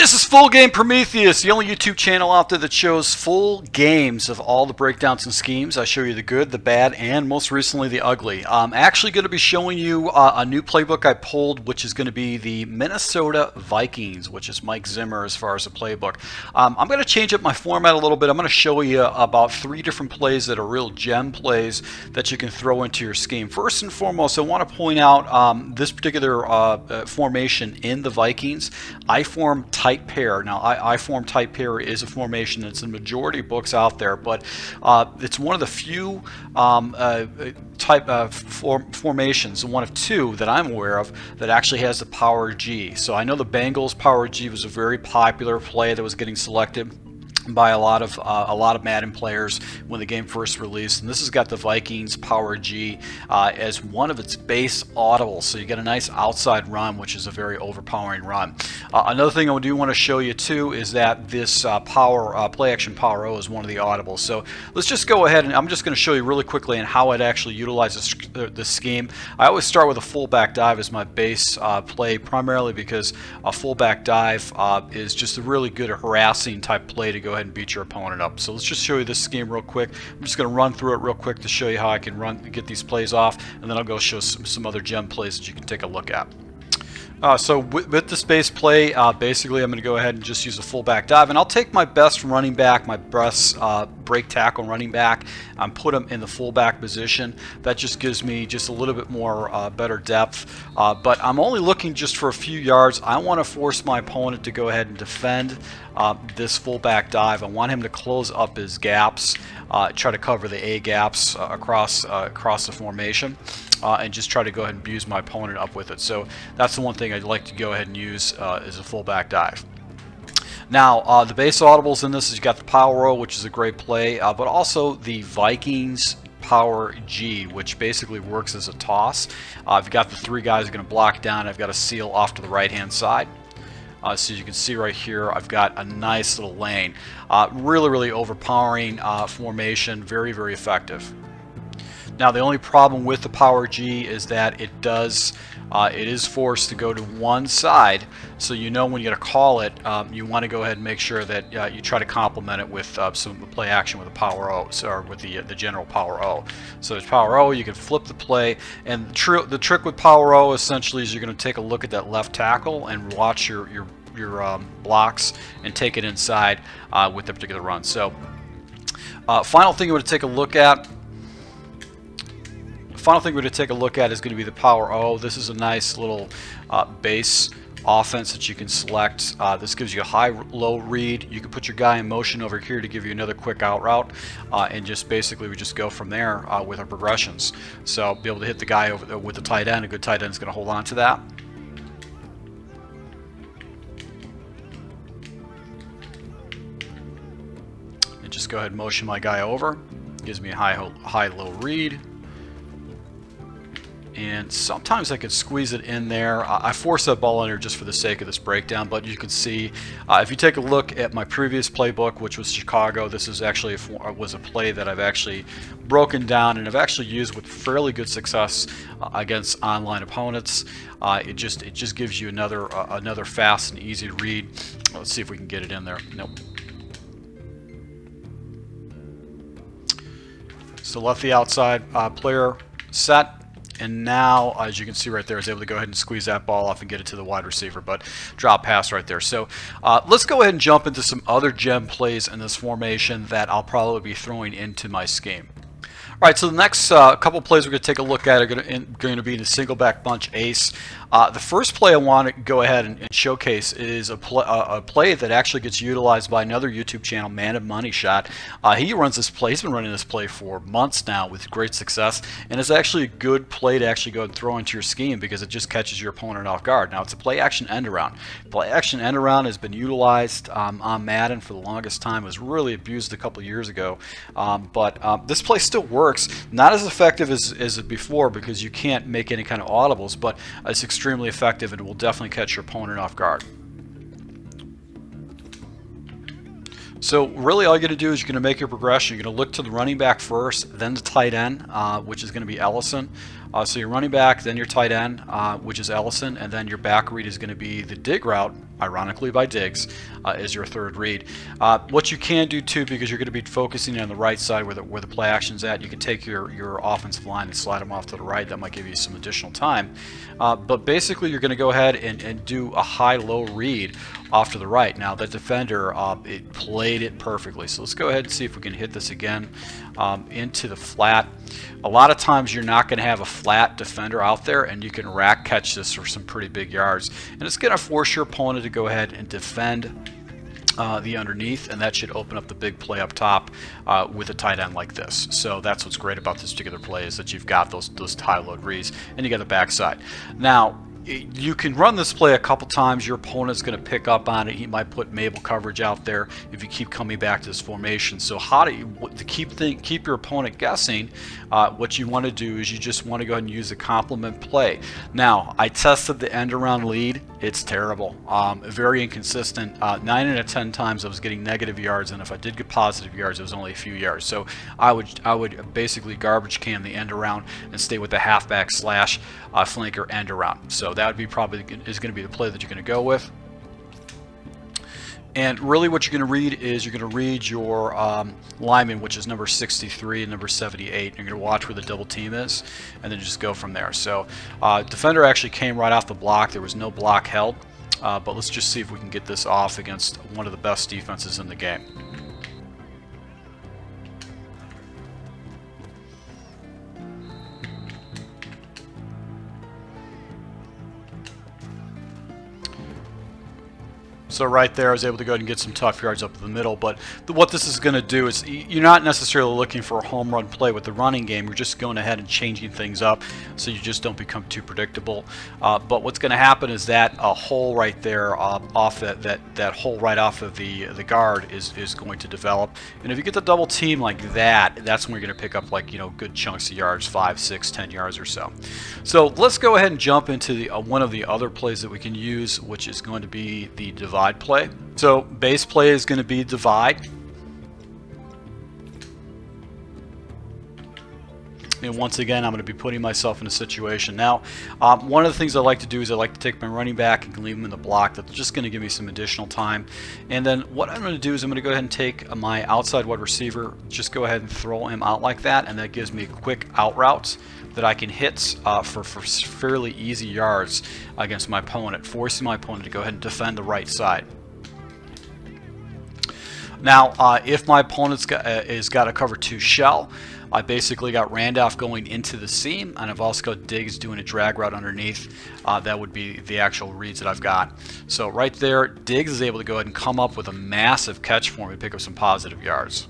This is Full Game Prometheus, the only YouTube channel out there that shows full games of all the breakdowns and schemes. I show you the good, the bad, and most recently the ugly. I'm actually going to be showing you a new playbook I pulled, which is going to be the Minnesota Vikings, which is Mike Zimmer as far as the playbook. I'm going to change up my format a little bit. I'm going to show you about 3 different plays that are real gem plays that you can throw into your scheme. First and foremost, I want to point out this particular formation in the Vikings. I form tight pair. Now, I form tight pair is a formation that's in the majority of books out there, but it's one of the few formations, one of 2 that I'm aware of, that actually has the power G. So I know the Bengals power G was a very popular play that was getting selected by a lot of Madden players when the game first released, and this has got the Vikings power G as one of its base audibles, so you get a nice outside run, which is a very overpowering run. Another thing I do want to show you too is that this play action power O is one of the audibles. So let's just go ahead, and I'm just going to show you really quickly on how it actually utilizes the scheme. I always start with a fullback dive as my base play, primarily because a fullback dive is just a really good harassing type play to go ahead and beat your opponent up. So let's just show you this scheme real quick. I'm just going to run through it real quick to show you how I can get these plays off, and then I'll go show some other gem plays that you can take a look at. So with this base play, basically I'm going to go ahead and just use a fullback dive, and I'll take my best running back, my best break tackle running back, and put him in the fullback position. That just gives me just a little bit more better depth, but I'm only looking just for a few yards. I want to force my opponent to go ahead and defend this fullback dive. I want him to close up his gaps, try to cover the A gaps across the formation, and just try to go ahead and abuse my opponent up with it. So that's the one thing I'd like to go ahead and use is a fullback dive. Now, the base audibles in this is you got the power O, which is a great play, but also the Vikings power G, which basically works as a toss. I've got the 3 guys going to block down. I've got a seal off to the right hand side. So you can see right here, I've got a nice little lane. Really overpowering formation, very effective. Now, the only problem with the power G is that it is forced to go to one side. So you know when you're going to call it, you want to go ahead and make sure that you try to complement it with some play action with a power O, or with the general power O. So there's power O, you can flip the play, and the trick with power O essentially is you're going to take a look at that left tackle and watch your blocks and take it inside with the particular run. So final thing you want to take a look at. Final thing we're going to take a look at is going to be the power O. This is a nice little base offense that you can select. This gives you a high-low read. You can put your guy in motion over here to give you another quick out route, and just basically we just go from there with our progressions. So be able to hit the guy over with the tight end. A good tight end is going to hold on to that. And just go ahead and motion my guy over. Gives me a high-low read. And sometimes I could squeeze it in there. I force that ball in there just for the sake of this breakdown, but you can see if you take a look at my previous playbook, which was Chicago, this is actually was a play that I've actually broken down and I've actually used with fairly good success against online opponents. It just gives you another fast and easy to read. Let's see if we can get it in there. Nope. So left the outside player set. And now, as you can see right there, I was able to go ahead and squeeze that ball off and get it to the wide receiver, but drop pass right there. So let's go ahead and jump into some other gem plays in this formation that I'll probably be throwing into my scheme. All right, so the next couple plays we're going to take a look at are going to be the Singleback Punch Ace. The first play I want to go ahead and showcase is a play that actually gets utilized by another YouTube channel, Madden Moneyshot. He runs this play. He's been running this play for months now with great success, and it's actually a good play to actually go ahead and throw into your scheme because it just catches your opponent off guard. Now, it's a play action end around. Play action end around has been utilized on Madden for the longest time. It was really abused a couple years ago, but this play still works. Not as effective as before because you can't make any kind of audibles, but it's extremely effective and it will definitely catch your opponent off guard. So really all you're going to do is you're going to make your progression. You're going to look to the running back first, then the tight end, which is going to be Ellison. So your running back, then your tight end, which is Ellison, and then your back read is going to be the dig route, ironically by Diggs, is your third read. What you can do too, because you're going to be focusing on the right side where the play action's at, you can take your offensive line and slide them off to the right. That might give you some additional time. But basically you're going to go ahead and do a high-low read off to the right. Now that defender, it played it perfectly. So let's go ahead and see if we can hit this again into the flat. A lot of times you're not going to have a flat defender out there, and you can rack catch this for some pretty big yards. And it's going to force your opponent to go ahead and defend the underneath, and that should open up the big play up top with a tight end like this. So that's what's great about this particular play, is that you've got those high load reads, and you got the backside. Now you can run this play a couple times. Your opponent's going to pick up on it. He might put Mabel coverage out there if you keep coming back to this formation. So how do you to keep your opponent guessing? What you want to do is you just want to go ahead and use a complement play. Now I tested the end around lead. It's terrible, very inconsistent. 9 out of 10 times I was getting negative yards, and if I did get positive yards, it was only a few yards. So I would basically garbage can the end around and stay with the halfback slash flanker end around. So that would be probably is going to be the play that you're going to go with. And really what you're going to read is you're going to read your lineman, which is number 63 and number 78. You're going to watch where the double team is, and then just go from there. So defender actually came right off the block. There was no block held. But let's just see if we can get this off against one of the best defenses in the game. So right there, I was able to go ahead and get some tough yards up the middle. But what this is going to do is you're not necessarily looking for a home run play with the running game. You're just going ahead and changing things up so you just don't become too predictable. But what's going to happen is that a hole right there off that hole right off of the guard is going to develop. And if you get the double team like that, that's when you're going to pick up, like, good chunks of yards, 5, 6, 10 yards or so. So let's go ahead and jump into the one of the other plays that we can use, which is going to be the divide play. So base play is going to be divide. And once again, I'm going to be putting myself in a situation. Now, one of the things I like to do is I like to take my running back and leave him in the block. That's just going to give me some additional time. And then what I'm going to do is I'm going to go ahead and take my outside wide receiver, just go ahead and throw him out like that, and that gives me a quick out route that I can hit for fairly easy yards against my opponent, forcing my opponent to go ahead and defend the right side. Now, if my opponent's got a cover 2 shell, I basically got Randolph going into the seam, and I've also got Diggs doing a drag route underneath. That would be the actual reads that I've got. So right there, Diggs is able to go ahead and come up with a massive catch for me, pick up some positive yards.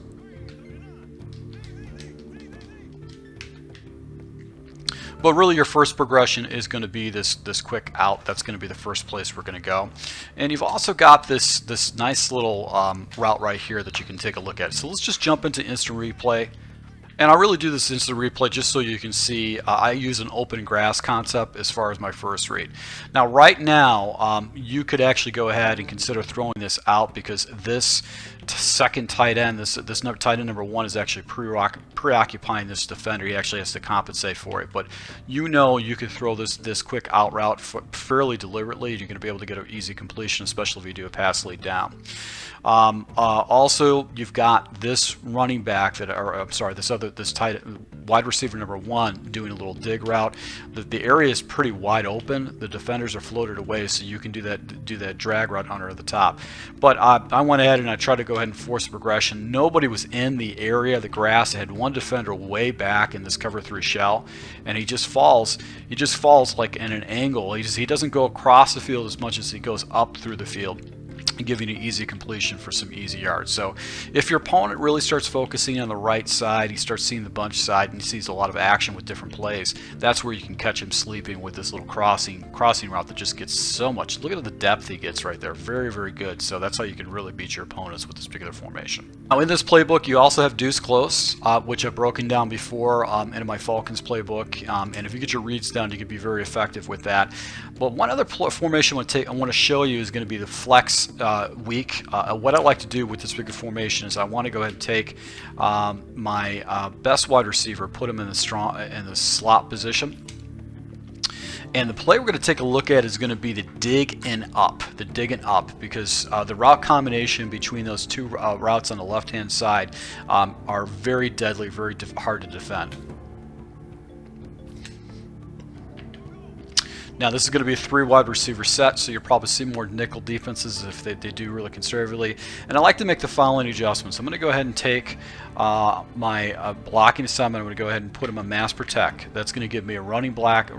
But really your first progression is going to be this quick out. That's going to be the first place we're going to go. And you've also got this nice little route right here that you can take a look at. So let's just jump into instant replay. And I really do this instant replay just so you can see I use an open grass concept as far as my first read. Now right now you could actually go ahead and consider throwing this out, because this second tight end, this tight end number 1 is actually preoccupying this defender. He actually has to compensate for it. But you could throw this quick out route fairly deliberately. You're going to be able to get an easy completion, especially if you do a pass lead down. Also, you've got this running back this tight wide receiver number 1 doing a little dig route. The area is pretty wide open. The defenders are floated away, so you can do that drag route under the top. But I went ahead and I tried to go ahead and force a progression. Nobody was in the area of the grass. I had one defender way back in this cover 3 shell, and he just falls. He just falls like in an angle. He doesn't go across the field as much as he goes up through the field, and giving you an easy completion for some easy yards. So if your opponent really starts focusing on the right side, he starts seeing the bunch side, and he sees a lot of action with different plays, that's where you can catch him sleeping with this little crossing route that just gets so much. Look at the depth he gets right there. Very, very good. So that's how you can really beat your opponents with this particular formation. Now in this playbook, you also have deuce close, which I've broken down before in my Falcons playbook. And if you get your reads down, you can be very effective with that. But one other formation I want to show you is going to be the flex week, what I like to do with this bigger formation is I want to go ahead and take my best wide receiver, put him in the slot position. And the play we're going to take a look at is going to be the dig and up, because the route combination between those two routes on the left-hand side are very deadly, very hard to defend. Now this is going to be a 3 wide receiver set, so you'll probably see more nickel defenses if they do really conservatively. And I like to make the following adjustments. I'm going to go ahead and take my blocking assignment. I'm going to go ahead and put him on mass protect. That's going to give me a running back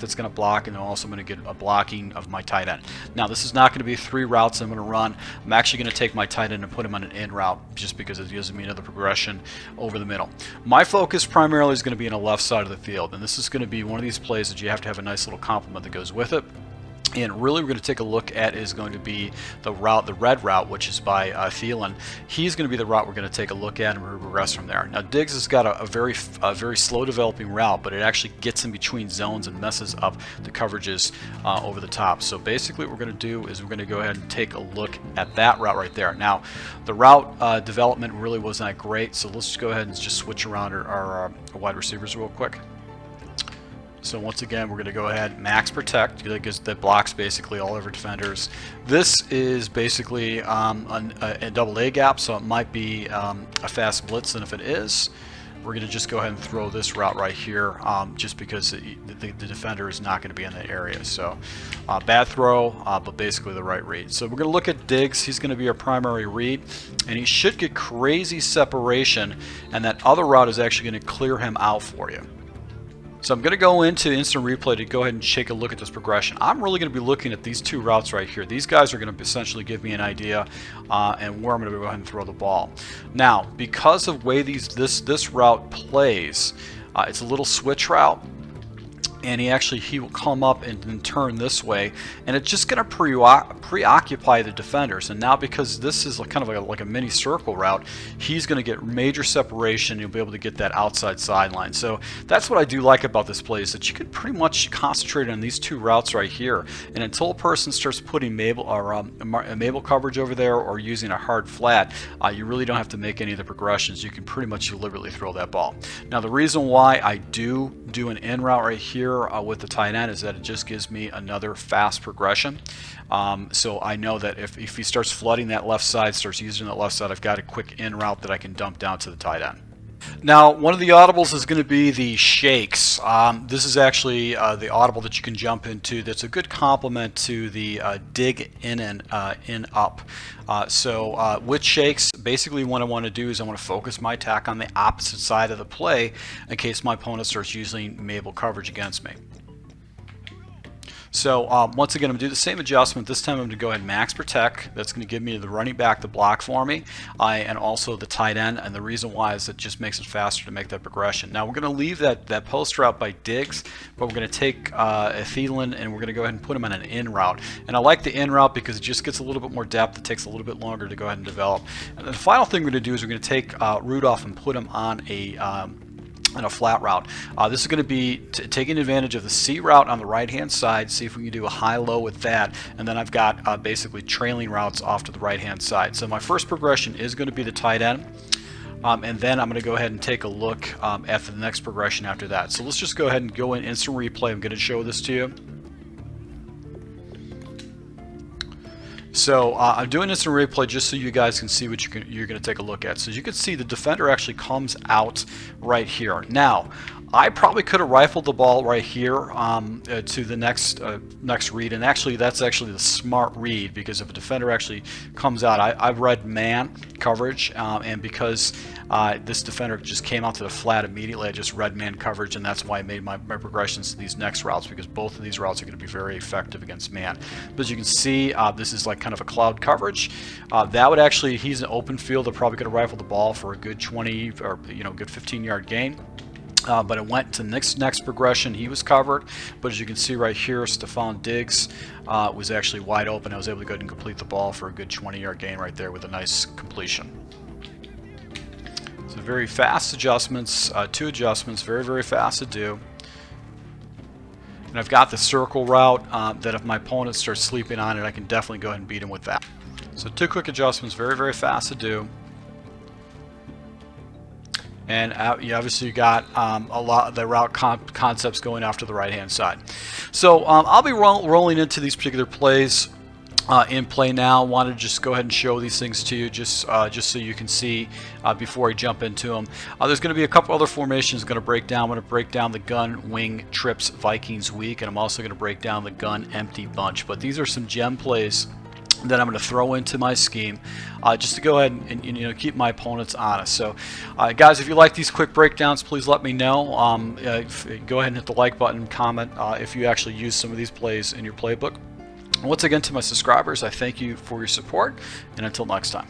that's going to block, and then also I'm going to get a blocking of my tight end. Now this is not going to be 3 routes I'm going to run. I'm actually going to take my tight end and put him on an in route, just because it gives me another progression over the middle. My focus primarily is going to be on the left side of the field, and this is going to be one of these plays that you have to have a nice little complement that goes with it. And really we're going to take a look at is going to be the red route, which is by Thielen. He's going to be the route we're going to take a look at and progress from there. Now Diggs has got a very slow developing route, but it actually gets in between zones and messes up the coverages over the top. So basically what we're going to do is we're going to go ahead and take a look at that route right there. Now the route development really wasn't that great, so let's just go ahead and just switch around our wide receivers real quick. So once again, we're going to go ahead max protect, because that blocks basically all of our defenders. This is basically a double A gap, so it might be a fast blitz, and if it is, we're going to just go ahead and throw this route right here, just because the defender is not going to be in that area. So bad throw, but basically the right read. So we're going to look at Diggs. He's going to be our primary read, and he should get crazy separation, and that other route is actually going to clear him out for you. So I'm going to go into instant replay to go ahead and take a look at this progression. I'm really going to be looking at these 2 routes right here. These guys are going to essentially give me an idea and where I'm going to go ahead and throw the ball. Now, because of the way this route plays, it's a little switch route. And he will come up and then turn this way, and it's just going to preoccupy the defenders. And now, because this is kind of like a mini circle route, he's going to get major separation. You'll be able to get that outside sideline. So that's what I do like about this play, is that you can pretty much concentrate on these 2 routes right here. And until a person starts putting Mabel coverage over there or using a hard flat, you really don't have to make any of the progressions. You can pretty much deliberately throw that ball. Now the reason why I do an in route right here with the tight end is that it just gives me another fast progression. So I know that if he starts flooding that left side, starts using that left side, I've got a quick in route that I can dump down to the tight end. Now, one of the audibles is going to be the shakes. This is actually the audible that you can jump into that's a good complement to the dig in and in up. With shakes, basically what I want to do is I want to focus my attack on the opposite side of the play in case my opponent starts using Mabel coverage against me. So once again, I'm going to do the same adjustment. This time I'm going to go ahead and max protect. That's going to give me the running back to block for me, and also the tight end. And the reason why is it just makes it faster to make that progression. Now we're going to leave that post route by Diggs, but we're going to take a Thielen and we're going to go ahead and put him on an in route. And I like the in route because it just gets a little bit more depth. It takes a little bit longer to go ahead and develop. And the final thing we're going to do is we're going to take Rudolph and put him on a flat route. This is going to be taking advantage of the C route on the right hand side, see if we can do a high-low with that, and then I've got basically trailing routes off to the right hand side. So my first progression is going to be the tight end, and then I'm going to go ahead and take a look at the next progression after that. So let's just go ahead and go in instant replay. I'm going to show this to you. So I'm doing this in replay just so you guys can see what you're going to take a look at. So you can see the defender actually comes out right here. Now, I probably could have rifled the ball right here to the next read, and actually that's actually the smart read, because if a defender actually comes out, I've read man coverage, and because this defender just came out to the flat immediately, I just read man coverage, and that's why I made my progressions to these next routes, because both of these routes are going to be very effective against man. But as you can see, this is like kind of a cloud coverage. That would actually, he's an open field, I probably could have rifled the ball for a good 20 or good 15-yard gain. But it went to next progression. He was covered, but as you can see right here, Stephon Diggs was actually wide open. I was able to go ahead and complete the ball for a good 20-yard gain right there with a nice completion. So very fast adjustments, 2 adjustments, very, very fast to do. And I've got the circle route that if my opponent starts sleeping on it, I can definitely go ahead and beat him with that. So 2 quick adjustments, very, very fast to do. And you obviously got a lot of the route concepts going off to the right hand side. So I'll be rolling into these particular plays in play now. Want to just go ahead and show these things to you just so you can see before I jump into them. There's going to be a couple other formations going to break down. I'm going to break down the gun wing trips Vikings weak, and I'm also going to break down the gun empty bunch. But these are some gem plays that I'm going to throw into my scheme just to go ahead and keep my opponents honest. So guys, if you like these quick breakdowns, please let me know. Go ahead and hit the like button, comment if you actually use some of these plays in your playbook. Once again, to my subscribers, I thank you for your support, and until next time.